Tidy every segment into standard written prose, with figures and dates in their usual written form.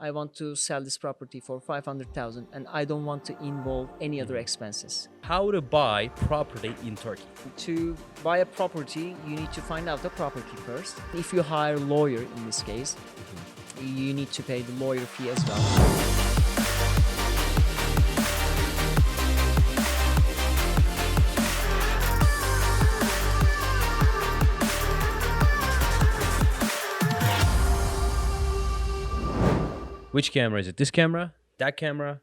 I want to sell this property for 500,000 and I don't want to involve any other expenses. How to buy property in Turkey? To buy a property, you need to find out the property first. If you hire a lawyer in this case, you need to pay the lawyer fee as well. Which camera is it? This camera? That camera?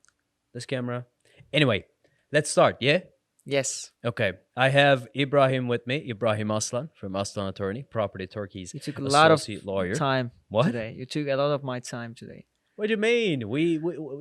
This camera? Anyway, let's start, yeah? Yes. Okay, I have Ibrahim with me, Ibrahim Aslan from Aslan Attorney, Property Turkey's You took a lot of lawyer. time What? today. You took a lot of my time today. What do you mean?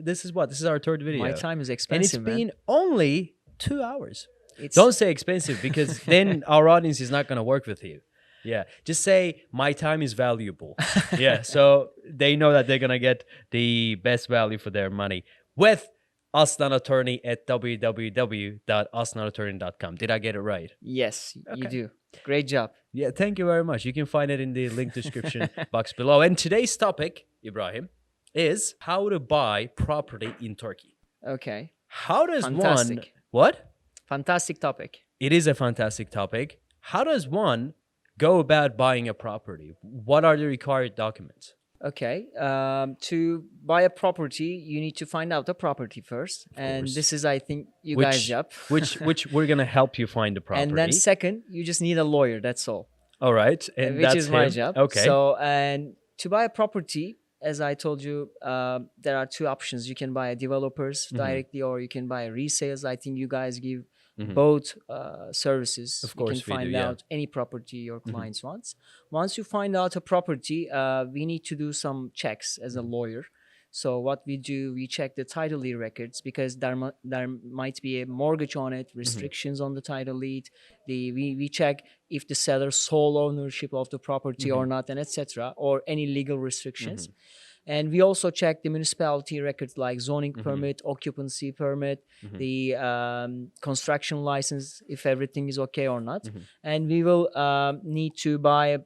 This is what? This is our third video. My time is and expensive, it's man. been only 2 hours. It's, Don't say expensive because then our audience is not going to work with you. Yeah, just say my time is valuable. Yeah, so they know that they're going to get the best value for their money with Aslan Attorney at www.aslanattorney.com. Did I get it right? Yes, you Okay. do. Great job. Yeah, thank you very much. You can find it in the link description box below. And today's topic, Ibrahim, is how to buy property in Turkey. Okay. How does one... Fantastic. What? Fantastic topic. It is a fantastic topic. How does one go about buying a property? What are the required documents? Okay. To buy a property, you need to find out the property first. And course. this is, I think, you guys' job. which we're gonna help you find the property. And then second, you just need a lawyer. That's all. All right, and Which that's is my him. job. Okay. So, and to buy a property, as I told you, there are two options. You can buy a developers Mm-hmm. directly, or you can buy resales. I think you guys give both services. Of course you can we find do, yeah. out any property your clients wants. Once you find out a property, we need to do some checks as a lawyer. So what we do, we check the title deed records because there might be a mortgage on it, restrictions on the title deed. We check if the seller sole ownership of the property or not, and etc. or any legal restrictions. And we also check the municipality records like zoning permit, occupancy permit, the construction license, if everything is okay or not. And we will need to buy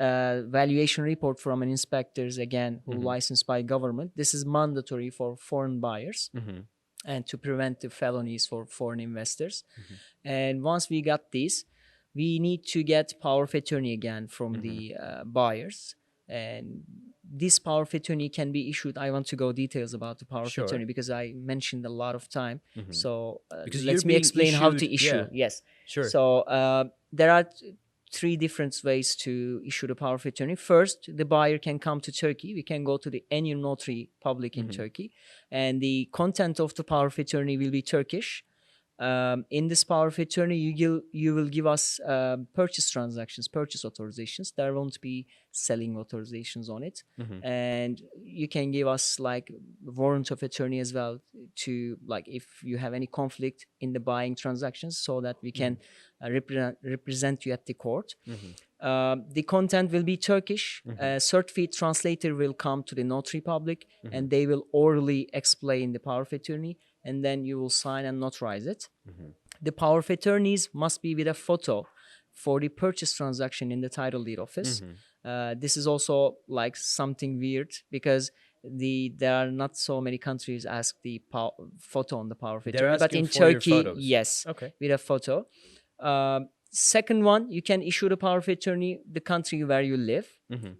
a valuation report from an inspectors, again, who licensed by government. This is mandatory for foreign buyers and to prevent the felonies for foreign investors. And once we got this, we need to get power of attorney again from the buyers. And this power of attorney can be issued. I want to go details about the power Sure. of attorney because I mentioned a lot of time. So Because let you're me being explain how to issued- issue. yeah. Yes. Sure. So there are three different ways to issue the power of attorney. First, the buyer can come to Turkey. We can go to the any notary public in Turkey, and the content of the power of attorney will be Turkish. In this power of attorney, you will give us purchase transactions, purchase authorizations. There won't be selling authorizations on it, and you can give us like warrant of attorney as well to like if you have any conflict in the buying transactions, so that we can represent you at the court. The content will be Turkish. A certified translator will come to the notary public, and they will orally explain the power of attorney, and then you will sign and notarize it. The power of attorneys must be with a photo for the purchase transaction in the title deed office. This is also like something weird because there are not so many countries ask the photo on the power of attorney, but asking in for your Turkey, photos. yes, Okay. with a photo. Second one, you can issue the power of attorney the country where you live.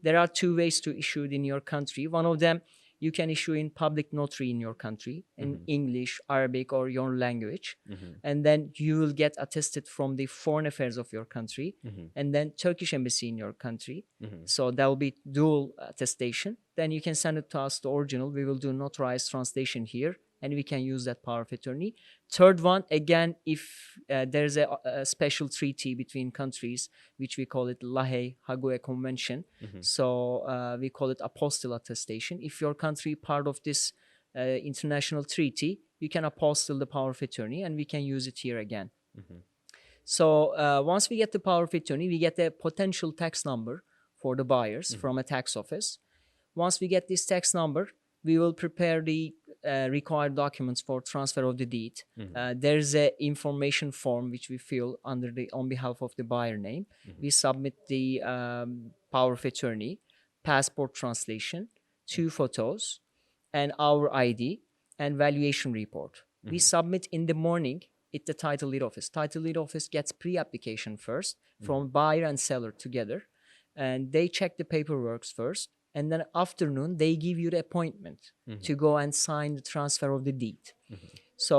There are two ways to issue it in your country. One of them, you can issue in public notary in your country in English, Arabic, or your language. And then you will get attested from the foreign affairs of your country and then Turkish embassy in your country. So that will be dual attestation. Then you can send it to us, the original. We will do notarized translation here, and we can use that power of attorney. Third one, again, if there's a special treaty between countries, which we call it Lahey-Hague Convention. So we call it apostille attestation. If your country part of this international treaty, you can apostille the power of attorney, and we can use it here again. So once we get the power of attorney, we get a potential tax number for the buyers from a tax office. Once we get this tax number, we will prepare the required documents for transfer of the deed. There's a information form which we fill on behalf of the buyer name. We submit the power of attorney, passport translation, 2 photos, and our ID and valuation report. We submit in the morning at the title lead office. Title lead office gets pre-application first from buyer and seller together, and they check the paperwork first, and then afternoon they give you the appointment to go and sign the transfer of the deed. So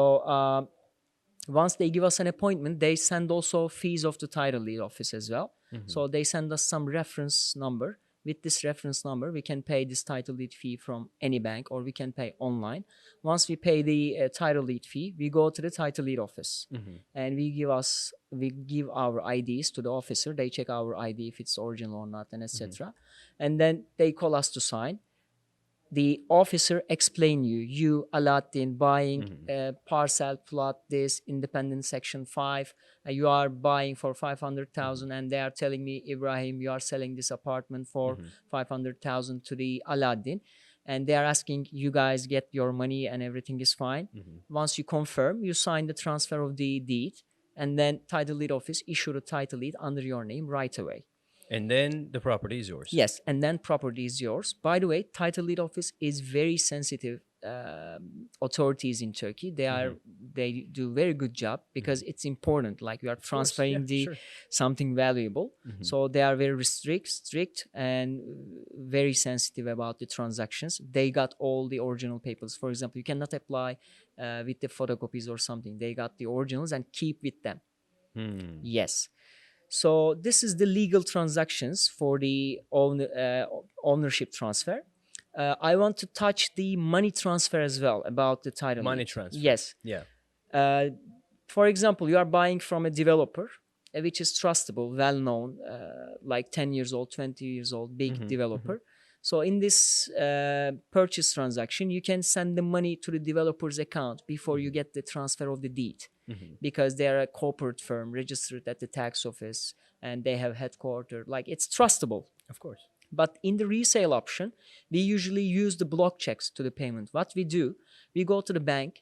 once they give us an appointment, they send also fees of the title lead office as well. So they send us some reference number. With this reference number, we can pay this title deed fee from any bank, or we can pay online. Once we pay the title deed fee, we go to the title deed office, and we give our IDs to the officer. They check our ID if it's original or not, and etc. And then they call us to sign. The officer explain you Alaattin buying parcel plot this independent section 5, you are buying for 500,000, and they are telling me, Ibrahim, you are selling this apartment for 500,000 to the Alaattin, and they are asking you guys get your money and everything is fine. Once you confirm, you sign the transfer of the deed, and then title deed office issue the title deed under your name right away. And then the property is yours. Yes, and then property is yours. By the way, title deed office is very sensitive authorities in Turkey. They do very good job because it's important. Like you are transferring something valuable, so they are very strict and very sensitive about the transactions. They got all the original papers. For example, you cannot apply with the photocopies or something. They got the originals and keep with them. Yes. So this is the legal transactions for the ownership transfer. I want to touch the money transfer as well about the title. Money transfer. Yes. Yeah. For example, you are buying from a developer, which is trustable, well-known, like 10 years old, 20 years old, big developer. So in this purchase transaction, you can send the money to the developer's account before you get the transfer of the deed. Because they are a corporate firm registered at the tax office and they have headquarters. Like it's trustable. Of course. But in the resale option, we usually use the block checks to the payment. What we do, we go to the bank,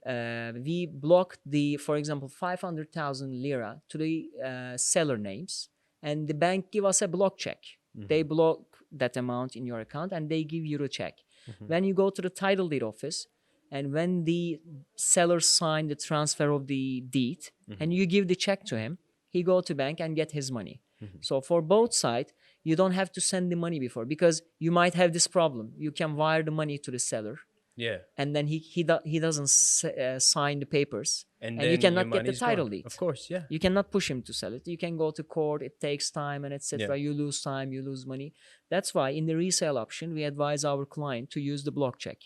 we block the, for example, 500,000 lira to the seller names, and the bank give us a block check. They block that amount in your account and they give you a check. When you go to the title deed office, and when the seller sign the transfer of the deed and you give the check to him, he go to bank and get his money. So for both sides, you don't have to send the money before, because you might have this problem. You can wire the money to the seller. Yeah. And then he doesn't sign the papers, and you then cannot get the title deed. Of course, yeah. You cannot push him to sell it. You can go to court. It takes time and etc. Yeah. You lose time, you lose money. That's why in the resale option, we advise our client to use the block check.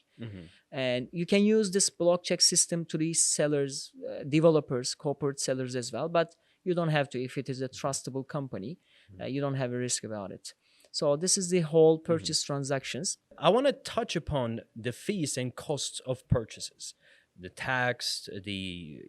And you can use this block check system to these sellers, developers, corporate sellers as well. But you don't have to. If it is a trustable company, you don't have a risk about it. So this is the whole purchase transactions. I want to touch upon the fees and costs of purchases, the tax, the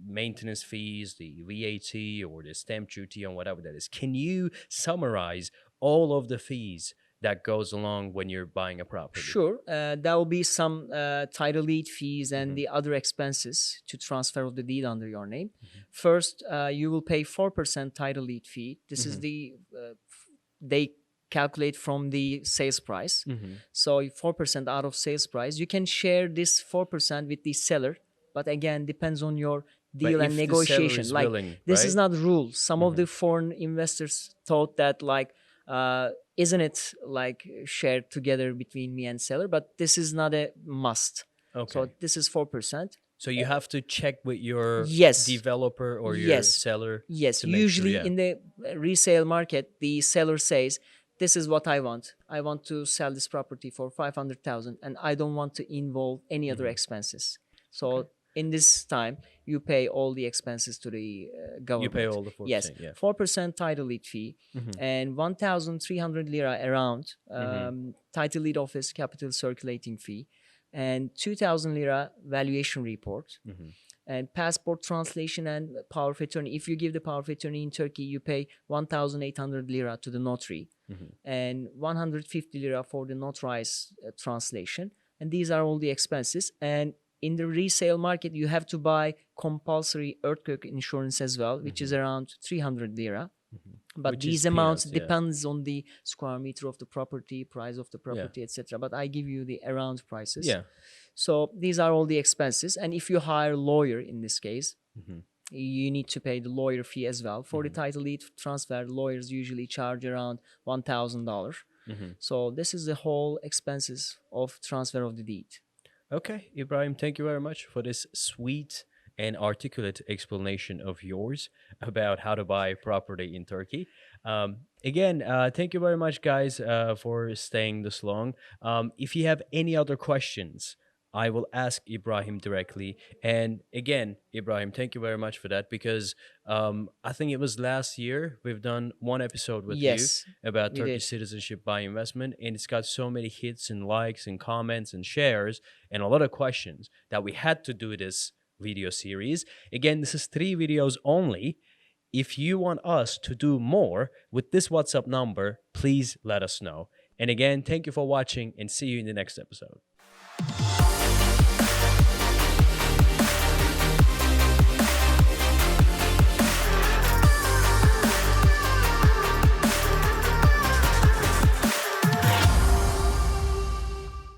maintenance fees, the VAT or the stamp duty and whatever that is. Can you summarize all of the fees that goes along when you're buying a property? Sure. There will be some title deed fees and the other expenses to transfer of the deed under your name. First, you will pay 4% title deed fee. This is the they calculate from the sales price. So 4% out of sales price. You can share this 4% with the seller, but again, depends on your deal and negotiation. Is like willing, this right? is not rule. Some of the foreign investors thought that like, isn't it like shared together between me and seller? But this is not a must. Okay. So this is 4%. So you have to check with your Yes. developer or your seller. Yes. to make Usually sure, yeah. in the resale market, the seller says, this is what I want. I want to sell this property for 500,000 and I don't want to involve any other expenses. So in this time, you pay all the expenses to the government. You pay all the 4%. Yes, Yeah. 4% title deed fee and 1,300 lira around title deed office capital circulating fee and 2,000 lira valuation report and passport translation and power of attorney. If you give the power of attorney in Turkey, you pay 1,800 lira to the notary and 150 lira for the notarized translation. And these are all the expenses. And in the resale market, you have to buy compulsory earthquake insurance as well, which is around 300 lira. But Which these is amounts peanuts, yeah. depends on the square meter of the property, price of the Yeah. property, etc. But I give you the around prices. Yeah. So these are all the expenses. And if you hire a lawyer in this case, Mhm. you need to pay the lawyer fee as well. For the title deed transfer, lawyers usually charge around $1,000. Mhm. So this is the whole expenses of transfer of the deed. Okay, Ibrahim, thank you very much for this sweet and articulate explanation of yours about how to buy property in Turkey. Again, thank you very much, guys, for staying this long. If you have any other questions, I will ask Ibrahim directly. And again, Ibrahim, thank you very much for that because I think it was last year we've done one episode with you Yes, about we did. Turkish citizenship by investment, and it's got so many hits and likes and comments and shares and a lot of questions that we had to do this video series. Again, this is 3 videos only. If you want us to do more with this WhatsApp number, please let us know. And again, thank you for watching and see you in the next episode.